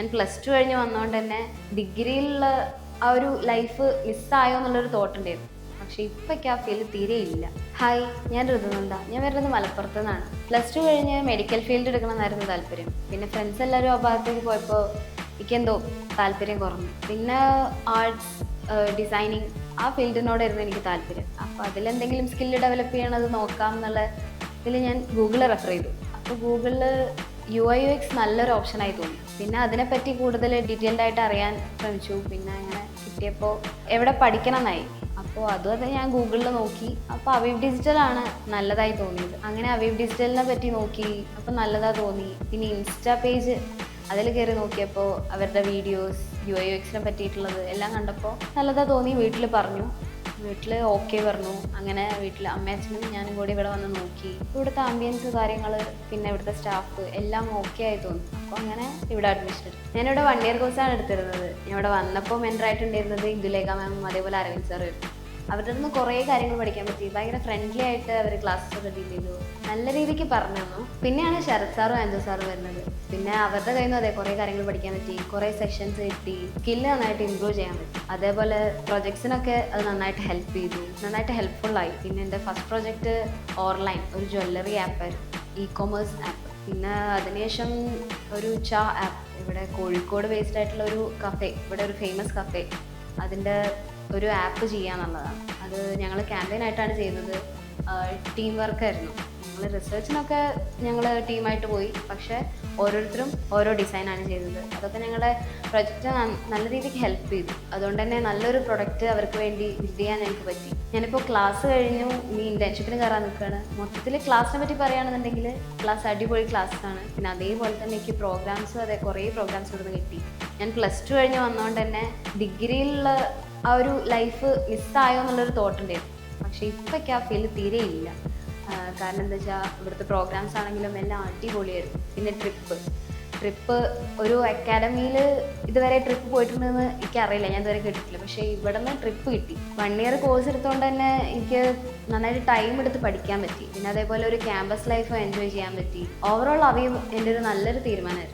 ഞാൻ +2 കഴിഞ്ഞ് വന്നതുകൊണ്ട് തന്നെ ഡിഗ്രിയിലുള്ള ആ ഒരു ലൈഫ് മിസ്സായോ എന്നുള്ളൊരു തോട്ട് ഉണ്ടായിരുന്നു. പക്ഷേ ഇപ്പോഴേക്ക് ആ ഫീൽ തീരെ ഇല്ല. ഹായ്, ഞാൻ ഋതുനന്ദ. ഞാൻ വരുന്നത് മലപ്പുറത്ത് നിന്നാണ്. +2 കഴിഞ്ഞ് മെഡിക്കൽ ഫീൽഡ് എടുക്കണമെന്നായിരുന്നു താല്പര്യം. പിന്നെ ഫ്രണ്ട്സ് എല്ലാവരും ആ ഭാഗത്തേക്ക് പോയപ്പോൾ എനിക്കെന്തോ താല്പര്യം കുറഞ്ഞു. പിന്നെ ആർട്സ്, ഡിസൈനിങ് ആ ഫീൽഡിനോടായിരുന്നു എനിക്ക് താല്പര്യം. അപ്പോൾ അതിലെന്തെങ്കിലും സ്കില്ല് ഡെവലപ്പ് ചെയ്യണത് നോക്കാം എന്നുള്ള ഇതിൽ ഞാൻ ഗൂഗിളിൽ റെഫർ ചെയ്തു. അപ്പോൾ ഗൂഗിളിൽ UI UX നല്ലൊരു ഓപ്ഷനായി തോന്നി. പിന്നെ അതിനെപ്പറ്റി കൂടുതൽ ഡീറ്റെയിൽഡ് ആയിട്ട് അറിയാൻ ശ്രമിച്ചു. പിന്നെ അങ്ങനെ കിട്ടിയപ്പോൾ എവിടെ പഠിക്കണം എന്നായി. അപ്പോൾ അതും ഞാൻ ഗൂഗിളിൽ നോക്കി. അപ്പോൾ അവീവ് ഡിജിറ്റലാണ് നല്ലതായി തോന്നിയത്. അങ്ങനെ അവീവ് ഡിജിറ്റലിനെ പറ്റി നോക്കി. അപ്പോൾ നല്ലതാ തോന്നി. പിന്നെ ഇൻസ്റ്റാ പേജ് അതിൽ കയറി നോക്കിയപ്പോൾ അവരുടെ വീഡിയോസ് UI UXനെ പറ്റിയിട്ടുള്ളത് എല്ലാം കണ്ടപ്പോൾ നല്ലതാ തോന്നി. വീട്ടിൽ പറഞ്ഞു. വീട്ടിൽ ഓക്കെ പറഞ്ഞു. അങ്ങനെ വീട്ടിൽ അമ്മയും അച്ഛനും ഞാനും കൂടി ഇവിടെ വന്ന് നോക്കി. ഇവിടുത്തെ ആംബിയൻസ് കാര്യങ്ങൾ പിന്നെ ഇവിടുത്തെ സ്റ്റാഫ് എല്ലാം ഓക്കെ ആയി തോന്നി. അപ്പോൾ അങ്ങനെ ഇവിടെ അഡ്മിഷൻ എടുത്തു. ഞാനിവിടെ 1 ഇയർ കോഴ്സാണ് എടുത്തിരുന്നത്. ഞാൻ ഇവിടെ വന്നപ്പോൾ മെൻറ്ററായിട്ടുണ്ടായിരുന്നത് ഇന്ദുലേഖ മാമും അതേപോലെ അരവിന്ദ് സാറും. അവരുടെ നിന്ന് കുറേ കാര്യങ്ങൾ പഠിക്കാൻ പറ്റി. ഭയങ്കര ഫ്രണ്ട്ലി ആയിട്ട് അവർ ക്ലാസ്സൊക്കെ ഡീൽ ചെയ്തു. നല്ല രീതിക്ക് പറഞ്ഞു തന്നു. പിന്നെയാണ് ശരത് സാറും ആൻജോ സാറും വരുന്നത്. പിന്നെ അവരുടെ കയ്യിൽ നിന്ന് അതെ കുറേ കാര്യങ്ങൾ പഠിക്കാൻ പറ്റി. കുറേ സെഷൻസ് കിട്ടി. സ്കില്ല് നന്നായിട്ട് ഇമ്പ്രൂവ് ചെയ്യാൻ പറ്റി. അതേപോലെ പ്രൊജക്ട്സിനൊക്കെ അത് നന്നായിട്ട് ഹെൽപ്പ് ചെയ്തു. നന്നായിട്ട് ഹെൽപ്ഫുള്ളായി. പിന്നെ എൻ്റെ ഫസ്റ്റ് പ്രൊജക്റ്റ് ഓൺലൈൻ ഒരു ജ്വല്ലറി ആപ്പായിരുന്നു, ഇ-കൊമേഴ്സ് ആപ്പ്. പിന്നെ അതിനുശേഷം ഒരു ആപ്പ് ഇവിടെ കോഴിക്കോട് ബേസ്ഡ് ആയിട്ടുള്ള ഒരു കഫേ, ഇവിടെ ഒരു ഫേമസ് കഫേ, അതിൻ്റെ ഒരു ആപ്പ് ചെയ്യാന്നുള്ളതാണ്. അത് ഞങ്ങൾ ക്യാമ്പയിനായിട്ടാണ് ചെയ്തത്. ടീം വർക്കായിരുന്നു. ഞങ്ങൾ റിസർച്ചിനൊക്കെ ഞങ്ങൾ ടീമായിട്ട് പോയി. പക്ഷേ ഓരോരുത്തരും ഓരോ ഡിസൈനാണ് ചെയ്തത്. അതൊക്കെ ഞങ്ങളുടെ പ്രൊജക്റ്റ് നല്ല രീതിക്ക് ഹെൽപ്പ് ചെയ്തു. അതുകൊണ്ട് തന്നെ നല്ലൊരു പ്രൊഡക്റ്റ് അവർക്ക് വേണ്ടി ബിൽഡ് ചെയ്യാൻ ഞങ്ങൾക്ക് പറ്റി. ഞാനിപ്പോൾ ക്ലാസ് കഴിഞ്ഞു. ഇനി ഇൻറ്റേൺഷിപ്പിന് കയറാൻ നിൽക്കുകയാണ്. മൊത്തത്തിൽ ക്ലാസ്സിനെ പറ്റി പറയുകയാണെന്നുണ്ടെങ്കിൽ ക്ലാസ് അടിപൊളി ക്ലാസ്സാണ്. പിന്നെ അതേപോലെ തന്നെ എനിക്ക് പ്രോഗ്രാംസും അതെ കുറേ പ്രോഗ്രാംസ് ഇവിടുന്ന് കിട്ടി. ഞാൻ +2 കഴിഞ്ഞ് വന്നതുകൊണ്ട് തന്നെ ഡിഗ്രിയിലുള്ള ആ ഒരു ലൈഫ് മിസ്സായോ എന്നുള്ളൊരു തോട്ട് ഉണ്ടായിരുന്നു. പക്ഷേ ഇപ്പോഴേക്ക് ആ ഫീൽ തീരെ ഇല്ല. കാരണം എന്താ വെച്ചാൽ ഇവിടുത്തെ പ്രോഗ്രാംസ് ആണെങ്കിലും എല്ലാം അടിപൊളിയായിരുന്നു. പിന്നെ ട്രിപ്പ് ഒരു അക്കാഡമിയിൽ ഇതുവരെ ട്രിപ്പ് പോയിട്ടുണ്ടെന്ന് എനിക്കറിയില്ല, ഞാൻ ഇതുവരെ കേട്ടിട്ടില്ല. പക്ഷേ ഇവിടെ നിന്ന് ട്രിപ്പ് കിട്ടി. 1 ഇയർ കോഴ്സ് എടുത്തുകൊണ്ട് തന്നെ എനിക്ക് നന്നായിട്ട് ടൈം എടുത്ത് പഠിക്കാൻ പറ്റി. പിന്നെ അതേപോലെ ഒരു ക്യാമ്പസ് ലൈഫ് എൻജോയ് ചെയ്യാൻ പറ്റി. ഓവറോൾ അവയും എൻ്റെ ഒരു നല്ലൊരു തീരുമാനമായിരുന്നു.